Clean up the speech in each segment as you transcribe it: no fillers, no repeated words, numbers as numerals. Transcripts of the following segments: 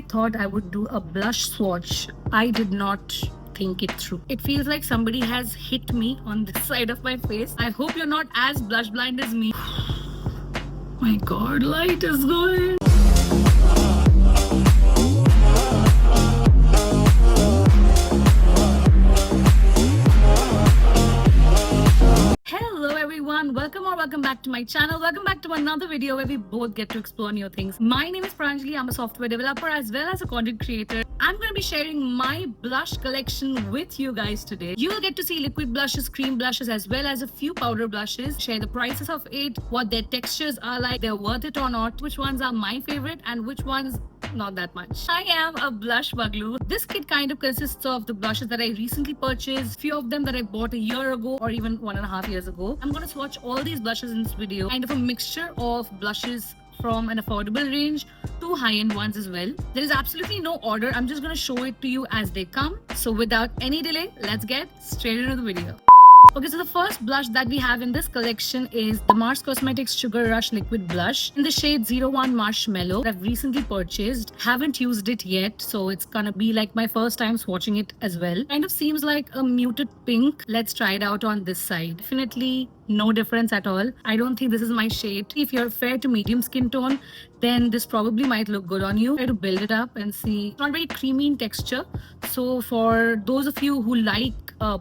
I thought I would do a blush swatch. I did not think it through. It feels like somebody has hit me on this side of my face. I hope you're not as blush blind as me. My god, light is going. Hello everyone, welcome back to my channel. Welcome back to another video where we both get to explore new things. My name is Pranjali. I'm a software developer as well as a content creator. I'm going to be sharing my blush collection with you guys today. You'll get to see liquid blushes, cream blushes, as well as a few powder blushes, share the prices of it, what their textures are like, they're worth it or not, which ones are my favorite and which ones not that much. I am a blush buglu. This kit kind of consists of the blushes that I recently purchased, few of them that I bought a year ago or even 1.5 years ago. I'm going to swatch all these blushes in this video, kind of a mixture of blushes from an affordable range to high-end ones as well. There is absolutely no order. I'm just going to show it to you as they come. So without any delay, let's get straight into the video. Okay, so the first blush that we have in this collection is the Mars Cosmetics Sugar Rush Liquid Blush in the shade 01 Marshmallow. I've recently purchased, haven't used it yet, so it's gonna be like my first time swatching it as well. Kind of seems like a muted pink. Let's try it out on this side. Definitely no difference at all. I don't think this is my shade. If you're fair to medium skin tone, then this probably might look good on you. Try to build it up and see. It's not very creamy in texture. So for those of you who like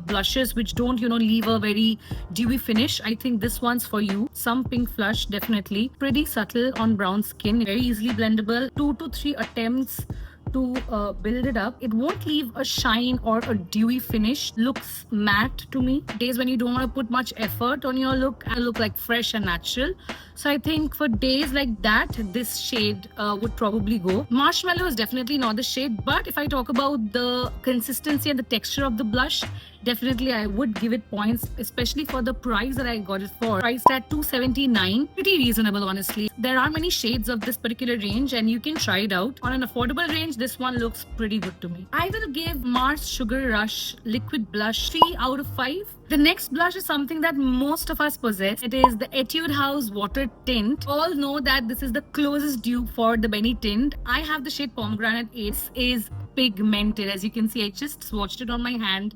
blushes which don't, leave a very dewy finish, I think this one's for you. Some pink flush, definitely. Pretty subtle on brown skin. Very easily blendable. 2 to 3 attempts to build it up. It won't leave a shine or a dewy finish. Looks matte to me. Days when you don't want to put much effort on your look and look like fresh and natural. So I think for days like that, this shade would probably go. Marshmallow is definitely not the shade, but if I talk about the consistency and the texture of the blush, definitely I would give it points, especially for the price that I got it for. Priced at $279. Pretty reasonable, honestly. There are many shades of this particular range and you can try it out. On an affordable range, this one looks pretty good to me. I will give Mars Sugar Rush Liquid Blush 3 out of 5. The next blush is something that most of us possess. It is the Etude House Water Tint. All know that this is the closest dupe for the Benny Tint. I have the shade Pomegranate 8. It is pigmented. As you can see, I just swatched it on my hand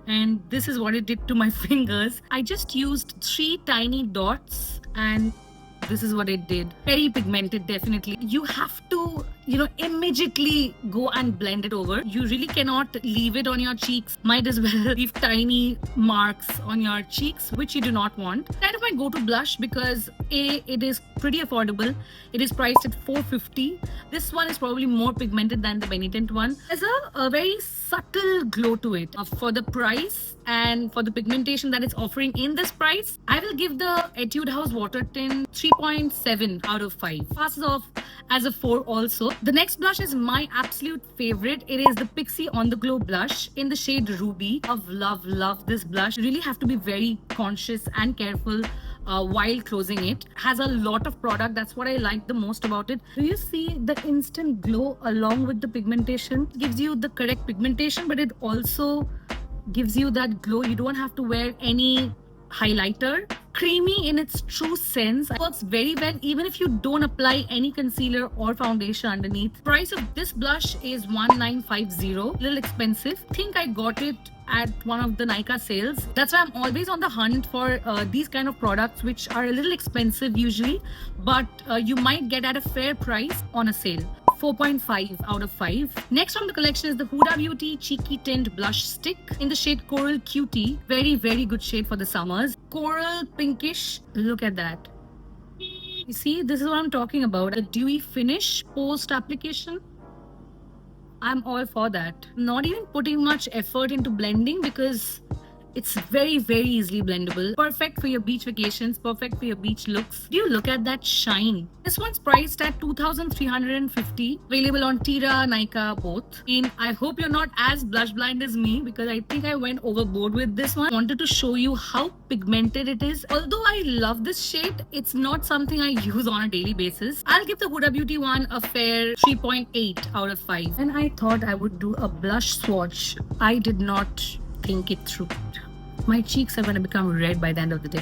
and this is what it did to my fingers. I just used 3 tiny dots and this is what it did. Very pigmented, definitely. You have to, immediately go and blend it over. You really cannot leave it on your cheeks. Might as well leave tiny marks on your cheeks, which you do not want. Kind of my go-to blush because it is pretty affordable. It is priced at $450. This one is probably more pigmented than the Benny Tint one. There's a very subtle glow to it. For the price and for the pigmentation that it's offering in this price, I will give the Etude House Water Tint 3.7 out of 5. Passes off as a 4 also. The next blush is my absolute favorite. It is the Pixi On The Glow blush in the shade Ruby. Love this blush. You really have to be very conscious and careful while closing it. Has a lot of product. That's what I like the most about it. Do you see the instant glow along with the pigmentation? It gives you the correct pigmentation, but it also gives you that glow. You don't have to wear any highlighter. Creamy in its true sense. It works very well even if you don't apply any concealer or foundation underneath. Price of this blush is $1950. Little expensive. I think I got it at one of the Nykaa sales. That's why I'm always on the hunt for these kind of products which are a little expensive usually, but you might get at a fair price on a sale. 4.5 out of 5. Next from the collection is the Huda Beauty Cheeky Tint Blush Stick in the shade Coral Cutie. Very good shade for the summers. Coral pinkish. Look at that. You see, this is what I'm talking about. A dewy finish post application. I'm all for that. Not even putting much effort into blending because it's very easily blendable. Perfect for your beach vacations, perfect for your beach looks. Do you look at that shine? This one's priced at $2,350. Available on Tira, Nykaa, both. And I hope you're not as blush blind as me because I think I went overboard with this one. I wanted to show you how pigmented it is. Although I love this shade, it's not something I use on a daily basis. I'll give the Huda Beauty one a fair 3.8 out of 5. And I thought I would do a blush swatch. I did not think it through. My cheeks are going to become red by the end of the day.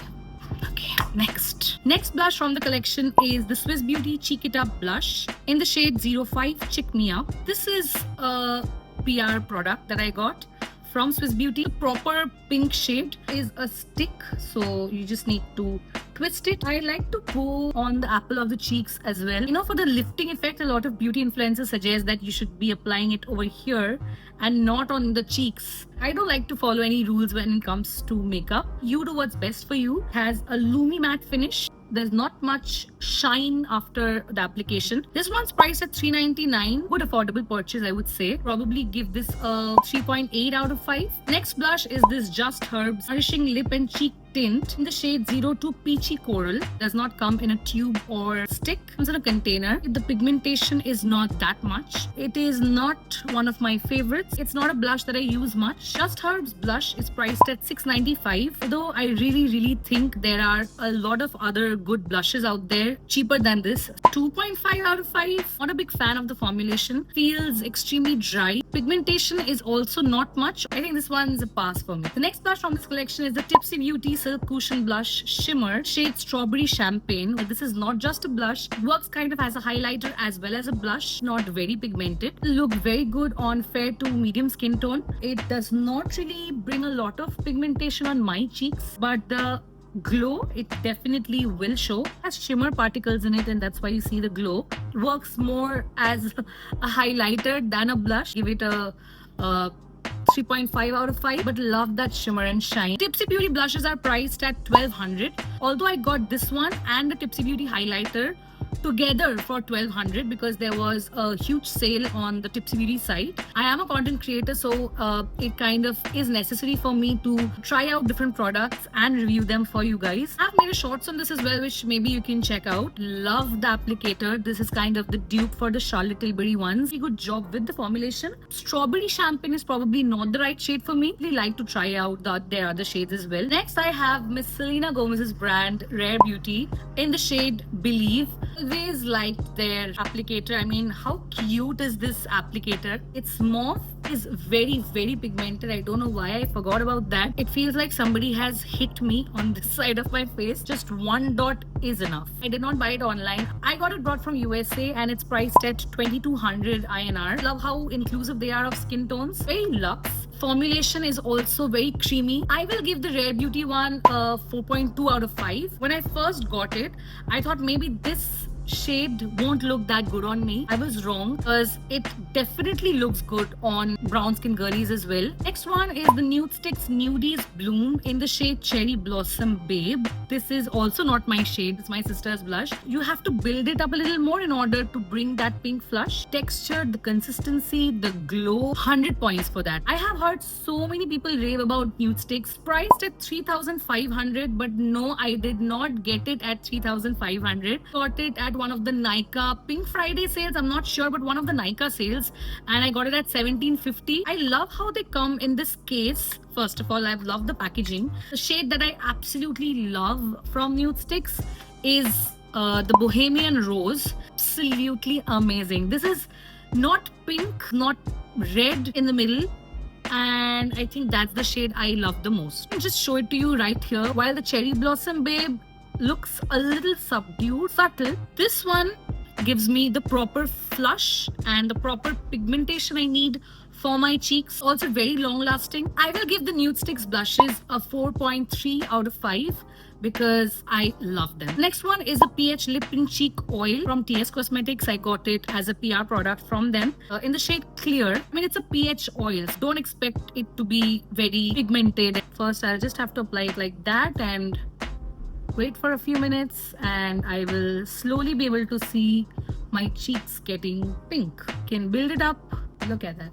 Okay, next. Next blush from the collection is the Swiss Beauty Cheek It Up blush in the shade 05 Chick Me Up. This is a PR product that I got from Swiss Beauty. The proper pink shade is a stick, so you just need to twist it. I like to go on the apple of the cheeks as well. You know, for the lifting effect, a lot of beauty influencers suggest that you should be applying it over here and not on the cheeks. I don't like to follow any rules when it comes to makeup. You do what's best for you. It has a lumi matte finish. There's not much shine after the application. This one's priced at $3.99. Good affordable purchase, I would say. Probably give this a 3.8 out of 5. Next blush is this Just Herbs Nourishing Lip and Cheek Tint in the shade 02 Peachy Coral. Does not come in a tube or stick. Comes in a container. The pigmentation is not that much. It is not one of my favorites. It's not a blush that I use much. Just Herbs blush is priced at $6.95. Though I really think there are a lot of other good blushes out there cheaper than this. 2.5 out of 5. Not a big fan of the formulation. Feels extremely dry. Pigmentation is also not much. I think this one's a pass for me. The next blush from this collection is the Tipsy Beauty Silk Cushion Blush Shimmer shade Strawberry Champagne. This is not just a blush. It works kind of as a highlighter as well as a blush. Not very pigmented. Look very good on fair to medium skin tone. It does not really bring a lot of pigmentation on my cheeks, but the glow it definitely will show. It has shimmer particles in it, and that's why you see the glow. It works more as a highlighter than a blush. Give it a 3.5 out of 5, but love that shimmer and shine. Tipsy Beauty blushes are priced at $1,200. Although I got this one and the Tipsy Beauty highlighter together for $1,200 because there was a huge sale on the Tipsy Beauty site. I am a content creator, so it kind of is necessary for me to try out different products and review them for you guys. I've made a shorts on this as well, which maybe you can check out. Love the applicator. This is kind of the dupe for the Charlotte Tilbury ones. Very good job with the formulation. Strawberry Champagne is probably not the right shade for me. I really like to try out their other shades as well. Next, I have Miss Selena Gomez's brand Rare Beauty in the shade Believe. Always liked their applicator. I mean, how cute is this applicator? Its mauve is very pigmented. I don't know why I forgot about that. It feels like somebody has hit me on this side of my face. Just one dot is enough. I did not buy it online. I got it brought from USA and it's priced at 2200 INR. Love how inclusive they are of skin tones. Very luxe. Formulation is also very creamy. I will give the Rare Beauty one a 4.2 out of 5. When I first got it, I thought maybe this shade won't look that good on me. I was wrong because it definitely looks good on brown skin girlies as well. Next one is the Nudestix Nudies Bloom in the shade Cherry Blossom Babe. This is also not my shade. It's my sister's blush. You have to build it up a little more in order to bring that pink flush. Texture, the consistency, the glow, 100 points for that. I have heard so many people rave about Nudestix. Priced at 3,500, but no, I did not get it at 3,500. Got it at one of the Nykaa Pink Friday sales. I'm not sure, but one of the Nykaa sales, and I got it at 1750. I love how they come in this case. First of all, I've loved the packaging. The shade that I absolutely love from Nudestix is the Bohemian Rose. Absolutely amazing. This is not pink, not red in the middle, and I think that's the shade I love the most. I'll just show it to you right here. While the Cherry Blossom Babe looks a little subdued, subtle, this one gives me the proper flush and the proper pigmentation I need for my cheeks. Also very long lasting. I will give the Nudestix blushes a 4.3 out of 5 because I love them. Next one is the PH Lip and Cheek Oil from TS Cosmetics. I got it as a PR product from them in the shade Clear. I mean, it's a PH oil. So don't expect it to be very pigmented. First, I'll just have to apply it like that and wait for a few minutes, and I will slowly be able to see my cheeks getting pink. Can build it up. Look at that.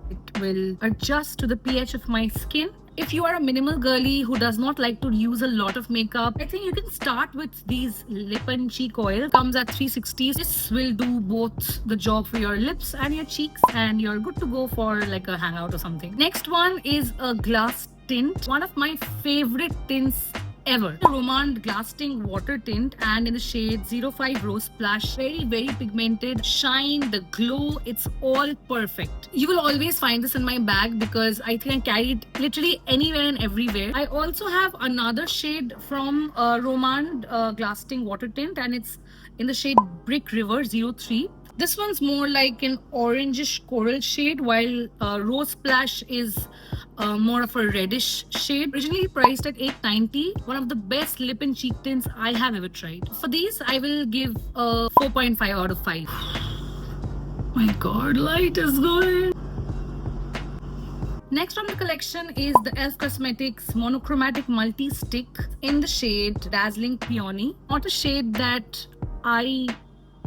It will adjust to the pH of my skin. If you are a minimal girly who does not like to use a lot of makeup, I think you can start with these lip and cheek oil. Comes at 360. This will do both the job for your lips and your cheeks, and you're good to go for like a hangout or something. Next one is a glass tint. One of my favorite tints ever. The Romand Glass Tint Water Tint, and in the shade 05 Rose Splash. Very, very pigmented. Shine, the glow, it's all perfect. You will always find this in my bag because I think I carry it literally anywhere and everywhere. I also have another shade from Romand Glass Tint Water Tint, and it's in the shade Brick River 03. This one's more like an orangish coral shade, while Rose Splash is more of a reddish shade. Originally priced at $8.90. One of the best lip and cheek tints I have ever tried. For these, I will give a 4.5 out of 5. My god, light is going. Next from the collection is the e.l.f. Cosmetics Monochromatic Multi Stick in the shade Dazzling Peony. Not a shade that I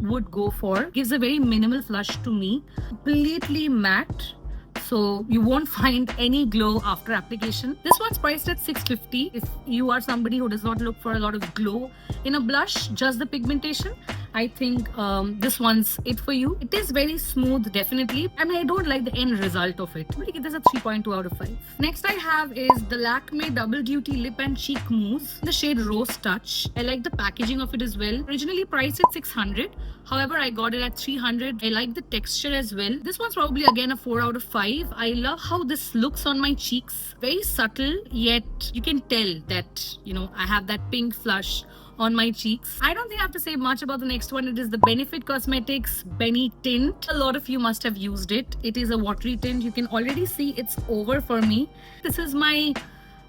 would go for. Gives a very minimal flush to me. Completely matte, so you won't find any glow after application. This one's priced at $6.50. If you are somebody who does not look for a lot of glow in a blush, just the pigmentation, I think this one's it for you. It is very smooth, definitely. I mean, I don't like the end result of it, but I give this a 3.2 out of 5. Next I have is the Lakme Double Duty Lip and Cheek Mousse, the shade Rose Touch. I like the packaging of it as well. Originally priced at $600. However, I got it at $300. I like the texture as well. This one's probably again a 4 out of 5. I love how this looks on my cheeks. Very subtle, yet you can tell that, you know, I have that pink flush on my cheeks. I don't think I have to say much about the next one. It is the Benefit Cosmetics Benny Tint. A lot of you must have used it. It is a watery tint. You can already see it's over for me. This is my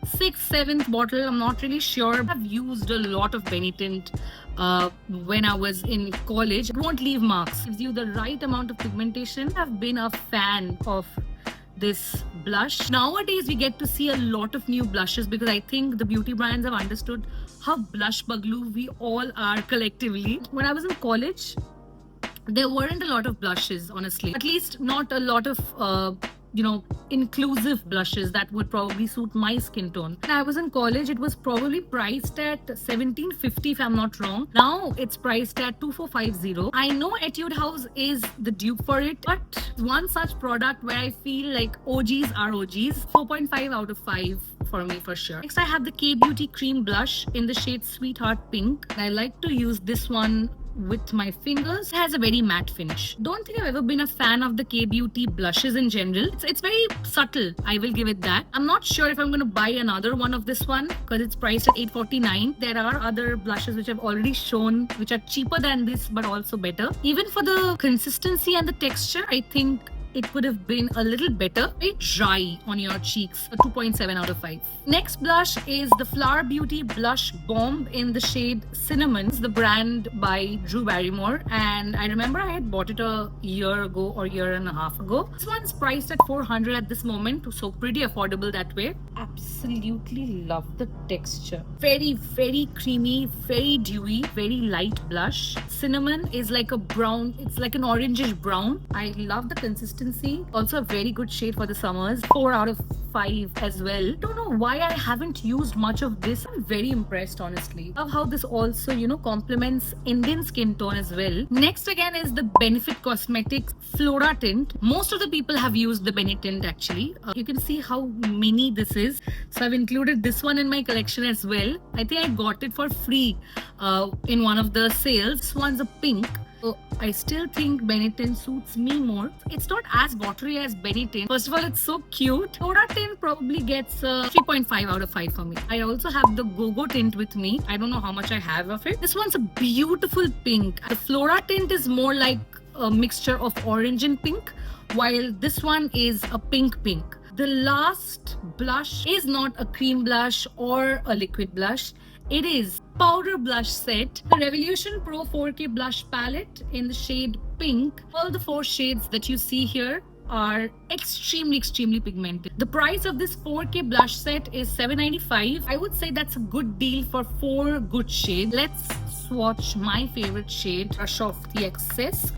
6th, 7th bottle. I'm not really sure. I've used a lot of Benny Tint when I was in college. It won't leave marks. Gives you the right amount of pigmentation. I've been a fan of this blush. Nowadays we get to see a lot of new blushes because I think the beauty brands have understood how blush buglu we all are collectively. When I was in college, there weren't a lot of blushes, honestly. At least not a lot of inclusive blushes that would probably suit my skin tone. When I was in college, it was probably priced at $17.50 if I'm not wrong. Now it's priced at $24.50. I know Etude House is the dupe for it, but one such product where I feel like OGs are OGs. 4.5 out of 5 for me for sure. Next I have the K Beauty Cream Blush in the shade Sweetheart Pink. I like to use this one with my fingers. It has a very matte finish. Don't think I've ever been a fan of the K Beauty blushes in general. It's very subtle, I will give it that. I'm not sure if I'm going to buy another one of this one because it's priced at $8.49. There are other blushes which I've already shown which are cheaper than this but also better. Even for the consistency and the texture, I think it could have been a little better. Very dry on your cheeks. A 2.7 out of 5. Next blush is the Flower Beauty Blush Bomb in the shade Cinnamon. It's the brand by Drew Barrymore, and I remember I had bought it a year ago or year and a half ago. This one's priced at $400 at this moment, so pretty affordable that way. Absolutely love the texture. Very, very creamy, very dewy, very light blush. Cinnamon is like a brown, it's like an orangish brown. I love the consistency. Also a very good shade for the summers. 4 out of 5 as well. Don't know why I haven't used much of this. I'm very impressed, honestly. Love how this also, complements Indian skin tone as well. Next again is the Benefit Cosmetics Flora Tint. Most of the people have used the Benny Tint actually. You can see how mini this is. So I've included this one in my collection as well. I think I got it for free in one of the sales. This one's a pink. So I still think Benny Tint suits me more. It's not as watery as Benny Tint. First of all, it's so cute. Flora Tint probably gets 3.5 out of 5 for me. I also have the Go-Go Tint with me. I don't know how much I have of it. This one's a beautiful pink. The Flora Tint is more like a mixture of orange and pink, while this one is a pink. The last blush is not a cream blush or a liquid blush. It is powder blush set, the Revolution Pro 4K blush palette in the shade pink. All the 4 shades that you see here are extremely pigmented. The price of this 4K blush set is $7.95. I would say that's a good deal for 4 good shades. Let's swatch my favorite shade, brush off the excess.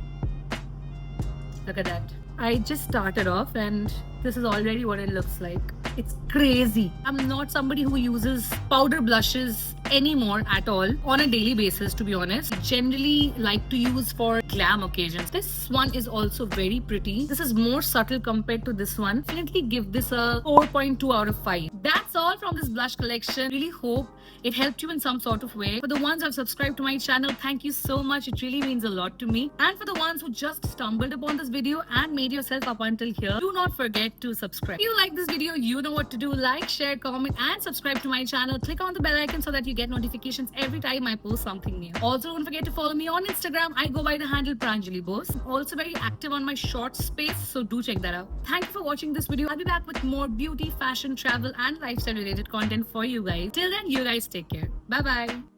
Look at that. I just started off and this is already what it looks like. It's crazy. I'm not somebody who uses powder blushes anymore at all on a daily basis, to be honest. I generally like to use for glam occasions. This one is also very pretty. This is more subtle compared to this one. Definitely give this a 4.2 out of 5. That's all haul from this blush collection. Really hope it helped you in some sort of way. For the ones who have subscribed to my channel, thank you so much. It really means a lot to me. And for the ones who just stumbled upon this video and made yourself up until here, do not forget to subscribe. If you like this video, you know what to do. Like, share, comment, and subscribe to my channel. Click on the bell icon so that you get notifications every time I post something new. Also, don't forget to follow me on Instagram. I go by the handle Pranjali Bose. I'm also very active on my short space, so do check that out. Thank you for watching this video. I'll be back with more beauty, fashion, travel, and lifestyle related content for you guys. Till then, you guys take care. Bye bye.